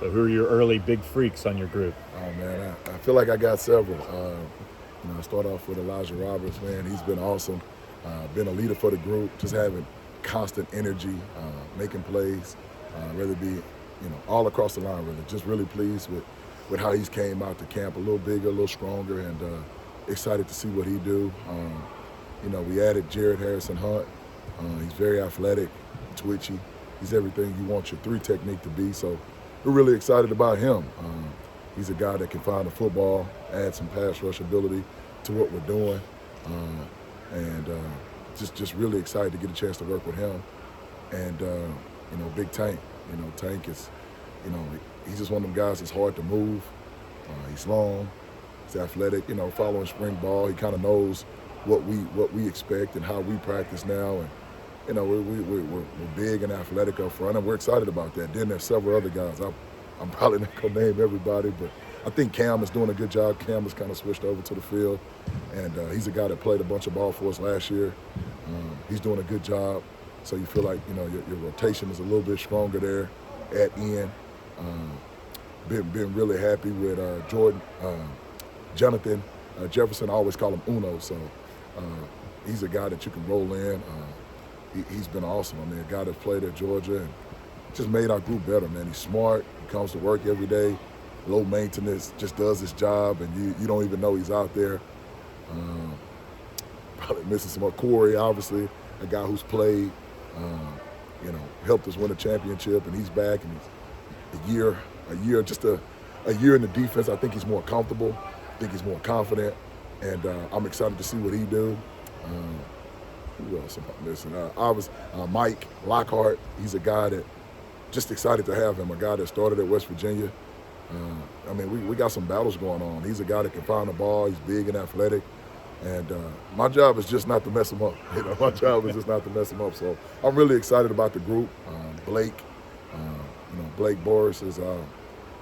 So who are your early big freaks on your group? Oh man, I feel like I got several. I start off with Elijah Roberts. Man, he's been awesome. Been a leader for the group, just having constant energy, making plays, whether it be all across the line. Really, just really pleased with how he's came out to camp. A little bigger, a little stronger, and excited to see what he do. We added Jared Harrison Hunt. He's very athletic, twitchy. He's everything you want your three technique to be. So we're really excited about him. He's a guy that can find the football, add some pass rush ability to what we're doing, and just really excited to get a chance to work with him. And Big Tank. Tank is, he's just one of them guys that's hard to move. He's long, he's athletic. Following spring ball, he kind of knows what we expect and how we practice now. And we're big and athletic up front, and we're excited about that. Then there's several other guys. I'm probably not gonna name everybody, but I think Cam is doing a good job. Cam has kind of switched over to the field, and he's a guy that played a bunch of ball for us last year. He's doing a good job. So you feel like your rotation is a little bit stronger there at end. Been really happy with Jonathan Jefferson. I always call him Uno. So he's a guy that you can roll in. He's been awesome. I mean, a guy that played at Georgia and just made our group better, man. He's smart. He comes to work every day, low maintenance, just does his job, and you don't even know he's out there. Probably missing some more. Corey, obviously, a guy who's played, helped us win a championship, and he's back, and he's a year in the defense. I think he's more comfortable. I think he's more confident, and I'm excited to see what he do. Who else am I missing? Mike Lockhart. He's a guy that just excited to have him. A guy that started at West Virginia. We got some battles going on. He's a guy that can find the ball. He's big and athletic, and my job is just not to mess him up. My job is just not to mess him up. So I'm really excited about the group. Blake, Blake Boris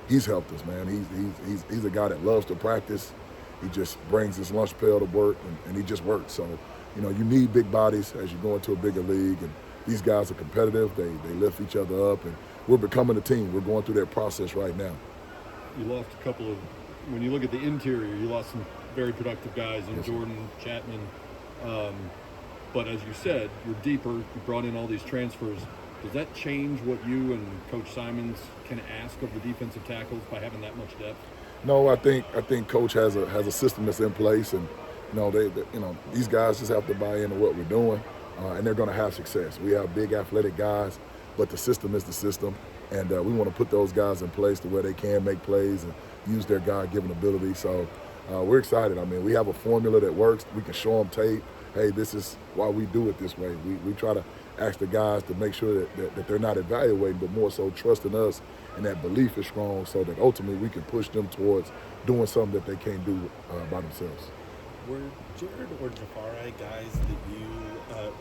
he's helped us, man. He's a guy that loves to practice. He just brings his lunch pail to work, and he just works. So. You need big bodies as you go into a bigger league, and these guys are competitive. They lift each other up, and we're becoming a team. We're going through that process right now. You lost a couple of, when you look at the interior, you lost some very productive guys in yes, Jordan, Chapman. But as you said, you're deeper. You brought in all these transfers. Does that change what you and Coach Simons can ask of the defensive tackles by having that much depth? No, I think Coach has a system that's in place, and these guys just have to buy into what we're doing, and they're going to have success. We have big athletic guys, but the system is the system, and we want to put those guys in place to where they can make plays and use their God-given ability. So we're excited. I mean, we have a formula that works. We can show them tape. Hey, this is why we do it this way. We try to ask the guys to make sure that they're not evaluating, but more so trusting us, and that belief is strong so that ultimately we can push them towards doing something that they can't do by themselves. Were Jared or Jafari guys that you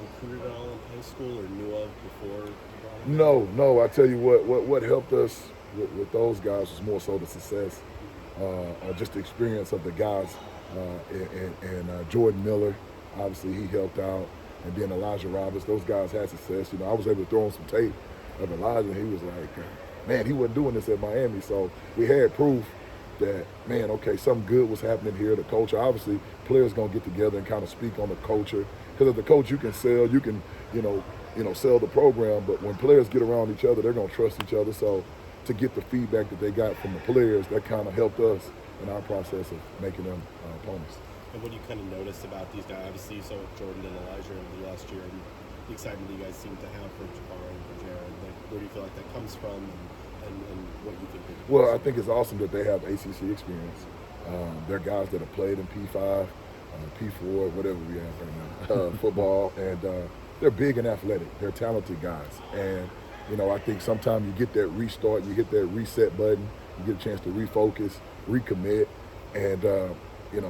recruited at all in high school or knew of before you brought them? No. I tell you what helped us with those guys was more so the success, just the experience of the guys, and Jordan Miller. Obviously, he helped out, and then Elijah Roberts. Those guys had success. I was able to throw him some tape of Elijah, and he was like, man, he wasn't doing this at Miami. So we had proof that, man, okay, something good was happening here. The culture, obviously, players gonna get together and kind of speak on the culture. Because as the coach, you can sell, you can, sell the program. But when players get around each other, they're gonna trust each other. So to get the feedback that they got from the players, that kind of helped us in our process of making them opponents. And what do you kind of notice about these guys? Obviously, you saw Jordan and Elijah over the last year, and the excitement you guys seem to have for Jafari and for Jared. Where do you feel like that comes from, and what you think? Well, I think it's awesome that they have ACC experience. They're guys that have played in P5, P4, whatever we have right now, football, and they're big and athletic. They're talented guys, and I think sometimes you get that restart, you hit that reset button, you get a chance to refocus, recommit, and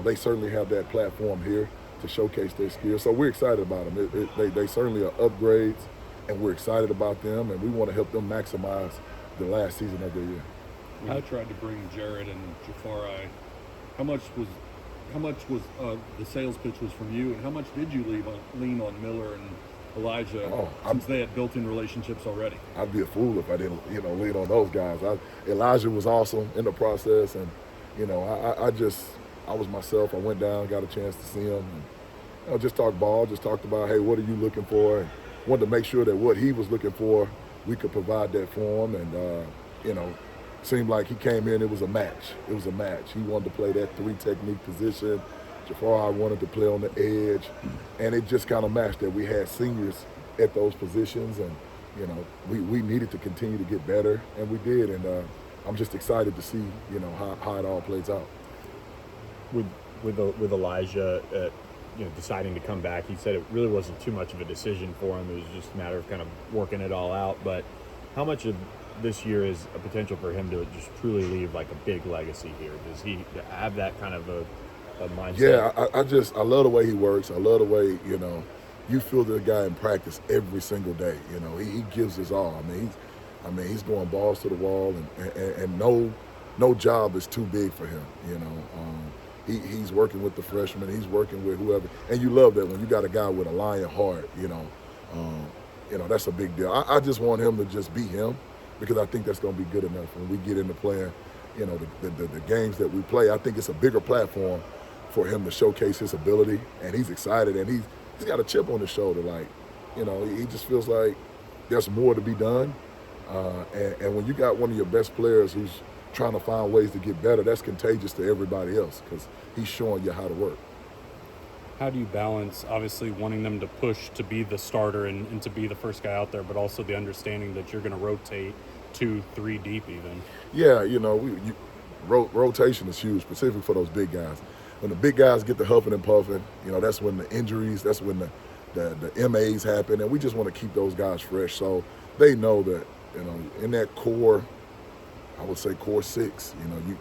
they certainly have that platform here to showcase their skills. So we're excited about them. They certainly are upgrades, and we're excited about them, and we want to help them maximize the last season of their year. When you tried to bring Jared and Jafari, how much was the sales pitch was from you, and how much did you lean on Miller and Elijah, since they had built-in relationships already? I'd be a fool if I didn't, lean on those guys. Elijah was awesome in the process, and I was myself. I went down, got a chance to see him, and just talked ball, just talked about, hey, what are you looking for? And wanted to make sure that what he was looking for, we could provide that for him. And, seemed like he came in, it was a match. It was a match. He wanted to play that 3 technique position. Jafar wanted to play on the edge. And it just kind of matched that we had seniors at those positions. And, we needed to continue to get better, and we did. And I'm just excited to see, how it all plays out. With Elijah, deciding to come back, he said it really wasn't too much of a decision for him. It was just a matter of kind of working it all out. But how much of this year is a potential for him to just truly leave like a big legacy here? Does he have that kind of a mindset? Yeah, I love the way he works. I love the way, you feel the guy in practice every single day. He gives his all. He's going balls to the wall, and no job is too big for him. He's working with the freshmen. He's working with whoever, and you love that when you got a guy with a lion heart. That's a big deal. I just want him to just be him, because I think that's going to be good enough when we get into playing, the games that we play. I think it's a bigger platform for him to showcase his ability, and he's excited, and he's got a chip on his shoulder. He just feels like there's more to be done. And when you got one of your best players who's trying to find ways to get better, that's contagious to everybody else, because he's showing you how to work. How do you balance, obviously, wanting them to push to be the starter and to be the first guy out there, but also the understanding that you're going to rotate 2-3 deep even? Yeah, rotation is huge, specifically for those big guys. When the big guys get the huffing and puffing, that's when the injuries, that's when the MAs happen, and we just want to keep those guys fresh. So they know that, in that core, I would say core 6,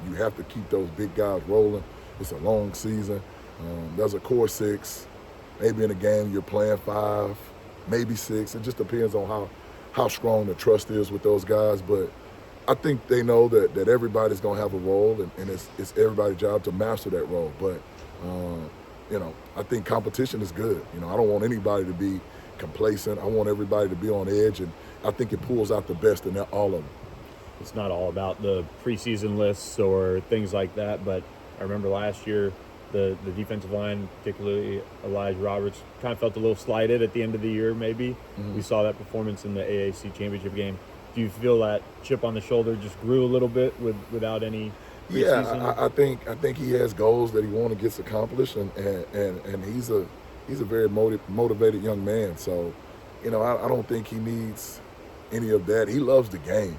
you have to keep those big guys rolling. It's a long season. There's a core 6. Maybe in a game you're playing 5, maybe 6. It just depends on how strong the trust is with those guys. But I think they know that everybody's going to have a role, and it's everybody's job to master that role. But, I think competition is good. I don't want anybody to be complacent. I want everybody to be on edge, and I think it pulls out the best in all of them. It's not all about the preseason lists or things like that, but I remember last year the defensive line, particularly Elijah Roberts, kind of felt a little slighted at the end of the year maybe. Mm-hmm. We saw that performance in the AAC championship game. Do you feel that chip on the shoulder just grew a little bit without any preseason? Yeah, I think he has goals that he wants to get accomplished, and he's a very motivated young man. So, I don't think he needs any of that. He loves the game.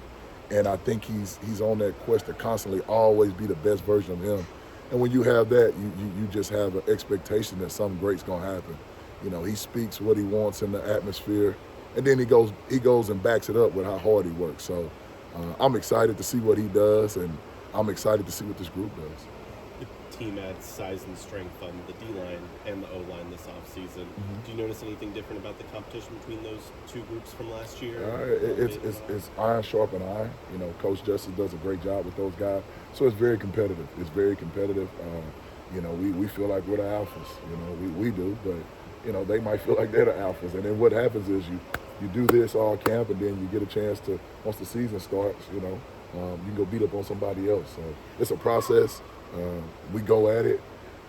And I think he's on that quest to constantly always be the best version of him. And when you have that, you just have an expectation that something great's going to happen. He speaks what he wants in the atmosphere, and then he goes and backs it up with how hard he works. So I'm excited to see what he does, and I'm excited to see what this group does. The team adds size and strength on the D-line and the O-line this offseason. Mm-hmm. Do you notice anything different about the competition between those two groups from last year? It's iron sharpen iron. Coach Justice does a great job with those guys. So it's very competitive. It's very competitive. We feel like we're the alphas. We do, but, they might feel like they're the alphas. And then what happens is you do this all camp, and then you get a chance to, once the season starts, you can go beat up on somebody else. So it's a process. We go at it,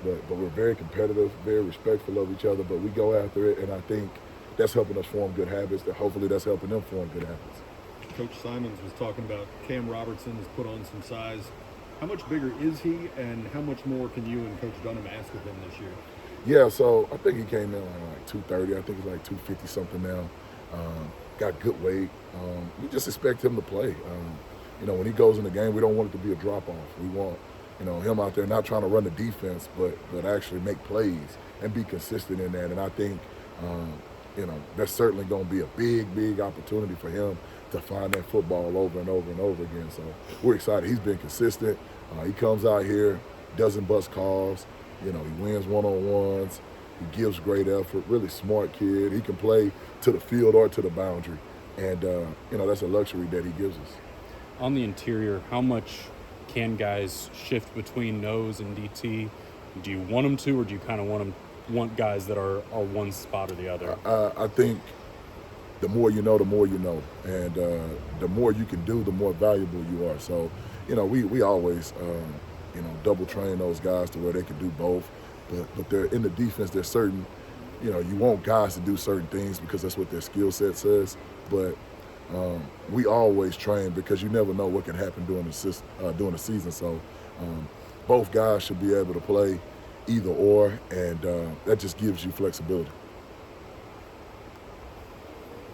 but we're very competitive, very respectful of each other, but we go after it, and I think that's helping us form good habits, that hopefully that's helping them form good habits. Coach Simons was talking about Cam Robertson has put on some size. How much bigger is he, and how much more can you and Coach Dunham ask of him this year? Yeah, so I think he came in like 230. I think he's like 250-something now. Got good weight. We just expect him to play. When he goes in the game, we don't want it to be a drop-off. We want him out there not trying to run the defense, but actually make plays and be consistent in that. And I think, that's certainly going to be a big, big opportunity for him to find that football over and over and over again. So we're excited. He's been consistent. He comes out here, doesn't bust calls. He wins one-on-ones. He gives great effort, really smart kid. He can play to the field or to the boundary. And, that's a luxury that he gives us. On the interior, how much can guys shift between nose and DT? Do you want them to, or do you kind of want guys that are one spot or the other? I think the more you know, the more you know. And the more you can do, the more valuable you are. So, we always, double train those guys to where they can do both. But they're in the defense, there's certain, you want guys to do certain things because that's what their skill set says. But we always train because you never know what can happen during the season. So both guys should be able to play either or, and that just gives you flexibility.